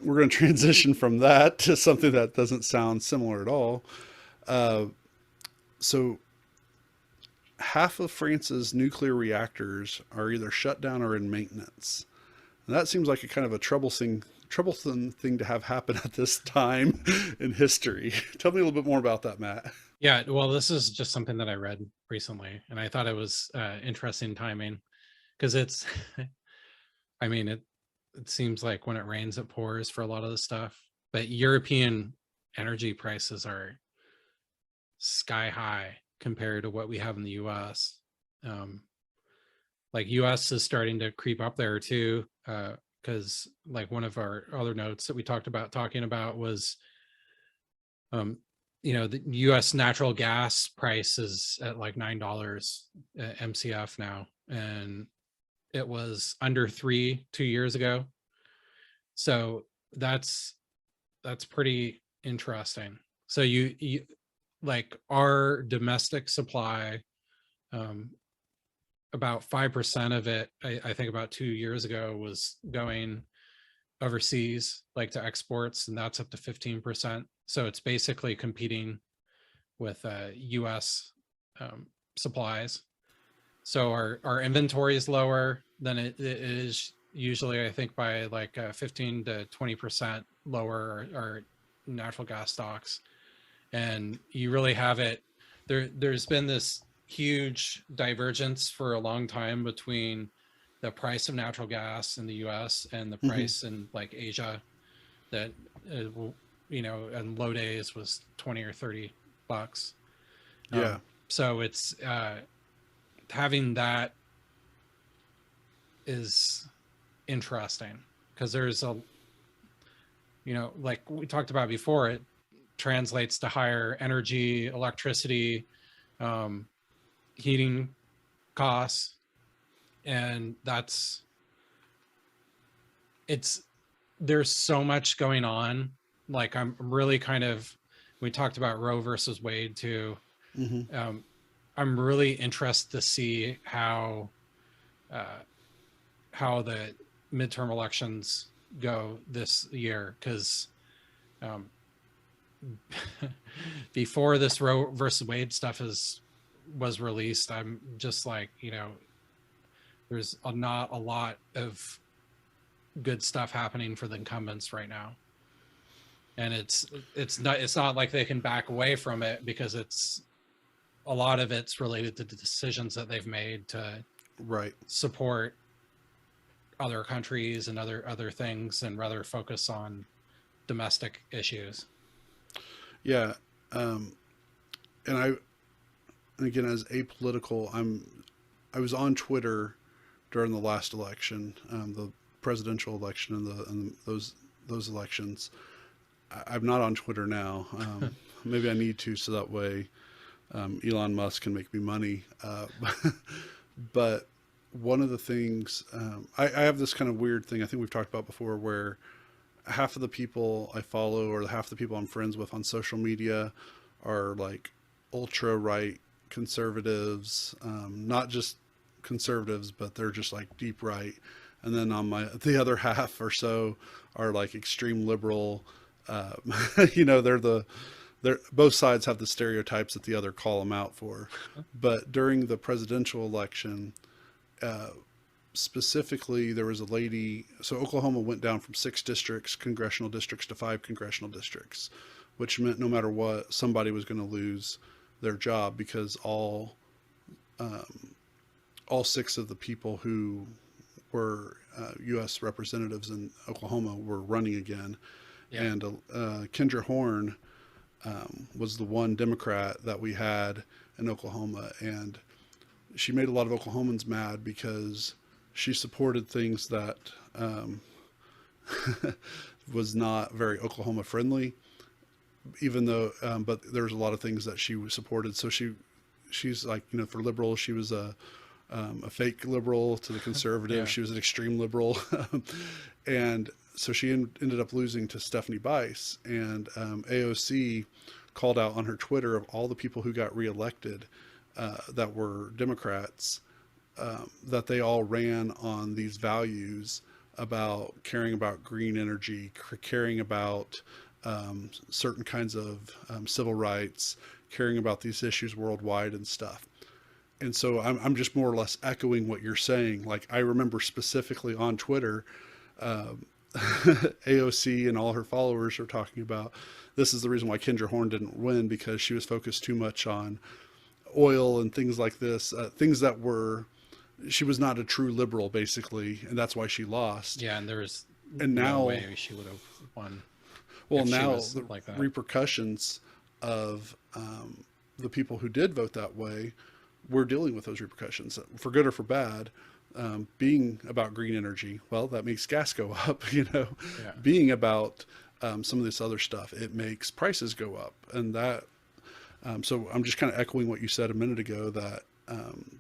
we're going to transition from that to something that doesn't sound similar at all. Uh, so half of France's nuclear reactors are either shut down or in maintenance. And that seems like a kind of a troublesome thing to have happen at this time in history. Tell me a little bit more about that, Matt. Yeah, well, this is just something that I read recently, and I thought it was interesting timing because it's, I mean, it seems like when it rains, it pours for a lot of the stuff. But European energy prices are sky high compared to what we have in the U.S. Um, like U.S. is starting to creep up there too, because like one of our other notes that we talking about was um, the US natural gas price is at like $9 MCF now, and it was under 3 2 years ago. So that's pretty interesting. So you like our domestic supply, um, about 5% of it, I think about 2 years ago, was going overseas, like to exports, and that's up to 15%. So it's basically competing with U.S. Supplies. So our inventory is lower than it is usually. I think by like 15 to 20% lower our natural gas stocks, and you really have it. There's been this huge divergence for a long time between the price of natural gas in the US and the Mm-hmm. price in like Asia, that in low days was 20 or 30 bucks. Yeah. So it's having that is interesting because there's a, like we talked about before, it translates to higher energy, electricity, um, heating costs, and it's there's so much going on. Like I'm really kind of, we talked about Roe versus Wade too. Mm-hmm. Um, I'm really interested to see uh, how the midterm elections go this year, because um, before this Roe versus Wade stuff was released, I'm just like, there's not a lot of good stuff happening for the incumbents right now, and it's not like they can back away from it, because it's a lot of it's related to the decisions that they've made to Right. support other countries and other things, and rather focus on domestic issues. Yeah. Um, and and again, as apolitical, I was on Twitter during the last election, the presidential election, and those elections. I'm not on Twitter now. Maybe I need to, so that way Elon Musk can make me money. But one of the things, I have this kind of weird thing I think we've talked about before, where half of the people I follow or half the people I'm friends with on social media are like ultra right conservatives, not just conservatives, but they're just like deep right. And then on the other half or so are like extreme liberal. Uh, they're both sides have the stereotypes that the other call them out for. But during the presidential election, uh, specifically, there was a lady. So Oklahoma went down from 6 congressional districts to 5 congressional districts, which meant no matter what, somebody was going to lose their job, because um, all 6 of the people who were U.S. representatives in Oklahoma were running again. Yeah. And Kendra Horn was the one Democrat that we had in Oklahoma, and she made a lot of Oklahomans mad because she supported things that um, was not very Oklahoma friendly, even though, but there was a lot of things that she supported. So she's like, for liberals, she was a fake liberal to the conservative. Yeah. She was an extreme liberal, and so she ended up losing to Stephanie Bice, and AOC called out on her Twitter of all the people who got reelected that were Democrats, that they all ran on these values about caring about green energy, caring about certain kinds of civil rights, caring about these issues worldwide and stuff. And so I'm just more or less echoing what you're saying. Like, I remember specifically on Twitter, AOC and all her followers are talking about this is the reason why Kendra Horn didn't win, because she was focused too much on oil and things like this, things that were, she was not a true liberal basically, and that's why she lost. Yeah, and there was And no now, way she would have won well, if she now was the like that. repercussions of the people who did vote that way, we're dealing with those repercussions for good or for bad. Being about green energy, well, that makes gas go up. Yeah. Being about some of this other stuff, it makes prices go up, and that. So I'm just kind of echoing what you said a minute ago, that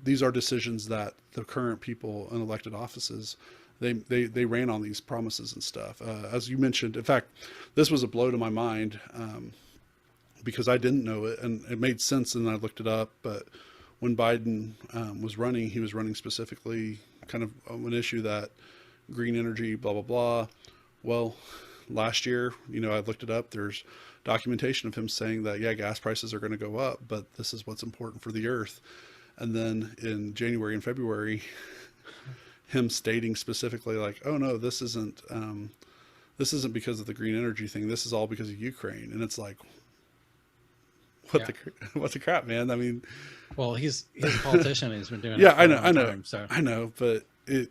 these are decisions that the current people in elected offices, they ran on these promises and stuff. As you mentioned, in fact, this was a blow to my mind because I didn't know it, and it made sense, and I looked it up. But when Biden was running, he was running specifically kind of on an issue that green energy, blah, blah, blah. Well, last year, I looked it up. There's documentation of him saying that, yeah, gas prices are going to go up, but this is what's important for the earth. And then in January and February, him stating specifically like, oh no, this isn't because of the green energy thing. This is all because of Ukraine. And it's like, Yeah. what the crap, man? I mean, Well, he's a politician. He's been doing yeah, it for a long time. So I know, but it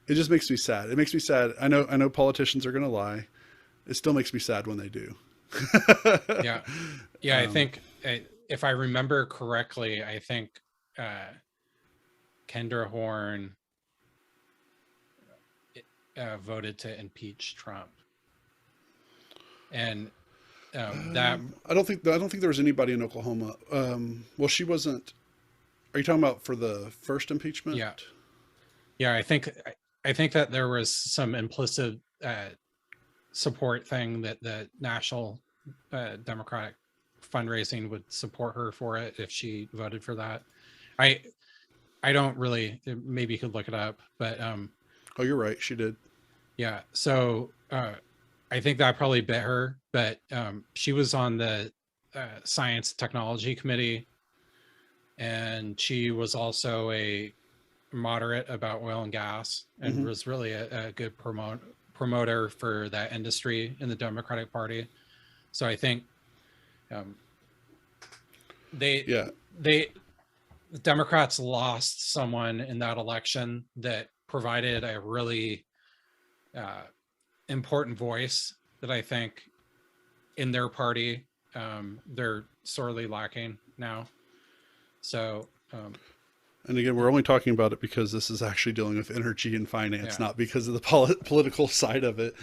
just makes me sad. It makes me sad. I know politicians are going to lie. It still makes me sad when they do. yeah, yeah. I think if I remember correctly, I think Kendra Horn voted to impeach Trump, and that I don't think there was anybody in Oklahoma. Well, she wasn't. Are you talking about for the first impeachment? Yeah, yeah. I think that there was some implicit support thing that the National Democratic fundraising would support her for it if she voted for that. I don't really, maybe you could look it up, but Oh, you're right. She did. yeah. So I think that probably bit her, but she was on the Science Technology Committee, and she was also a moderate about oil and gas, and was really a good promoter for that industry in the Democratic Party. So I think the Democrats lost someone in that election that provided a really important voice that I think in their party they're sorely lacking now. So and again, we're only talking about it because this is actually dealing with energy and finance, not because of the political side of it.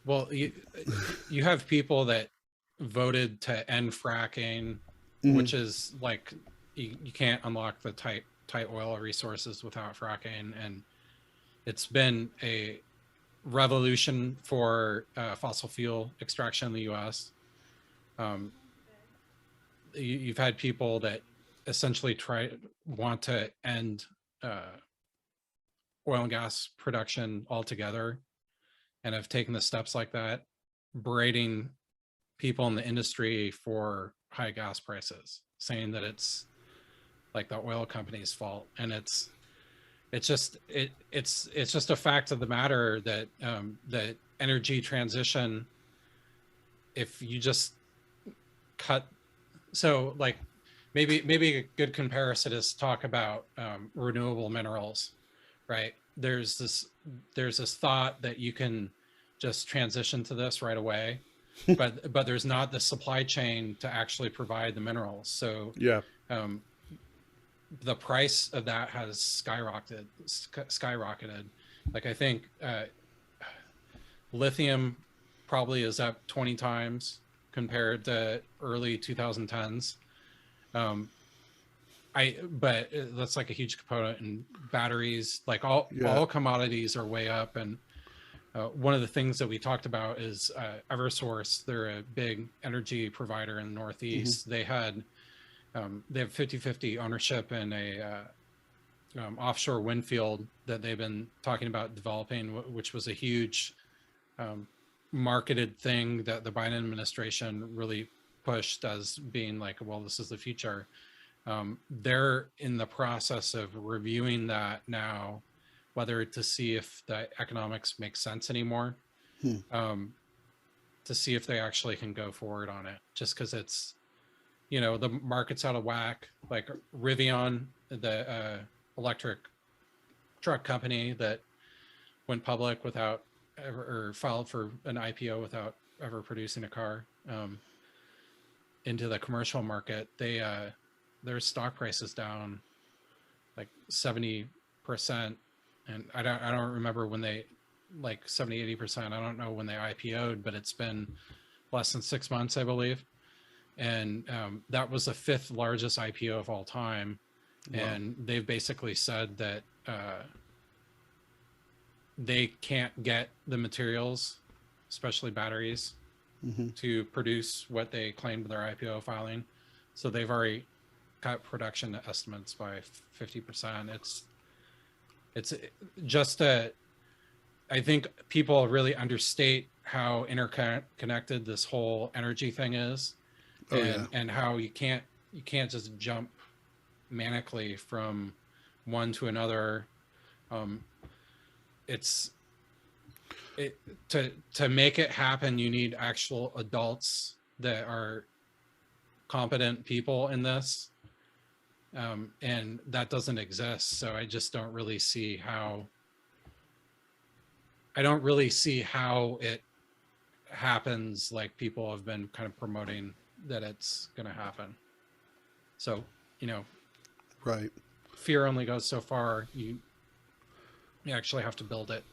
Well, you have people that voted to end fracking, which is like you can't unlock the tight oil resources without fracking, and it's been a revolution for fossil fuel extraction in the U.S. You've had people that essentially want to end oil and gas production altogether, and have taken the steps like that, berating people in the industry for high gas prices, saying that it's like the oil company's fault. And it's just a fact of the matter that the energy transition, if you just cut, so like maybe a good comparison is talk about renewable minerals, right? There's this thought that you can just transition to this right away, but there's not the supply chain to actually provide the minerals. So yeah, the price of that has skyrocketed. Like I think lithium probably is up 20 times compared to early 2010s. But that's like a huge component, in batteries, like all commodities are way up. And one of the things that we talked about is Eversource. They're a big energy provider in the Northeast. They have 50-50 ownership in a offshore wind field that they've been talking about developing, which was a huge marketed thing that the Biden administration really pushed as being like, well, this is the future. They're in the process of reviewing that now, whether to see if the economics make sense anymore, to see if they actually can go forward on it, just because it's, you know, the market's out of whack. Like Rivian, the electric truck company that went public without ever, or filed for an IPO without ever producing a car, into the commercial market, they their stock price is down like 70%. And I don't remember when they, like 70-80%. I don't know when they IPO'd, but it's been less than 6 months, I believe. And that was the 5th largest IPO of all time. Wow. And they've basically said that they can't get the materials, especially batteries, to produce what they claimed in their IPO filing. So they've already cut production estimates by 50%. It's just a, I think people really understate how interconnected this whole energy thing is, and how you can't just jump manically from one to another. To make it happen, you need actual adults that are competent people in this, and that doesn't exist. So I just don't really see how. I don't really see how it happens like people have been kind of promoting that it's going to happen. So, you know, right. Fear only goes so far. You actually have to build it.